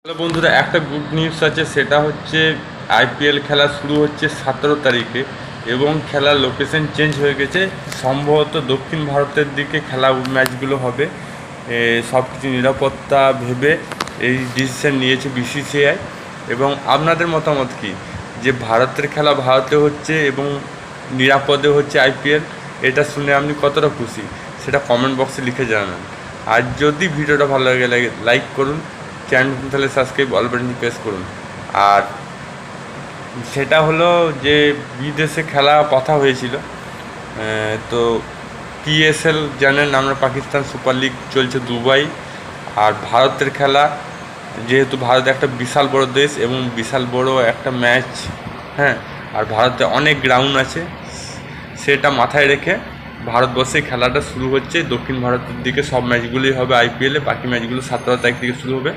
Hello বন্ধুরা, একটা good news আছে। সেটা হচ্ছে আইপিএল খেলা শুরু হচ্ছে 17 তারিখে এবং খেলার লোকেশন চেঞ্জ হয়ে গেছে। সম্ভবত দক্ষিণ ভারতের দিকে খেলা ম্যাচগুলো হবে। সব কিছু নিরাপত্তা ভেবে এই ডিসিশন নিয়েছে বিসিসিআই। এবং আপনাদের মতামত কি, যে ভারতের খেলা ভারতে হচ্ছে এবং নিরাপদে হচ্ছে আইপিএল, এটা শুনে আপনি কতটা খুশি সেটা কমেন্ট বক্সে লিখে জানান। আর যদি ভিডিওটা ভালো লাগে লাইক করুন, চ্যানেল তাহলে সাবস্ক্রাইব অল বাটন প্রেস করুন। আর সেটা হলো যে বিদেশে খেলা কথা হয়েছিল, তো পিএসএল জানেন, আমরা পাকিস্তান সুপার লিগ চলছে দুবাই। আর ভারতের খেলা, যেহেতু ভারত একটা বিশাল বড় দেশ এবং বিশাল বড় একটা ম্যাচ, হ্যাঁ, আর ভারতে অনেক গ্রাউন্ড আছে, সেটা মাথায় রেখে ভারতবর্ষে খেলাটা শুরু হচ্ছে। দক্ষিণ ভারতের দিকে সব ম্যাচগুলোই হবে আইপিএলে, বাকি ম্যাচগুলো 17 তারিখ থেকে শুরু হবে।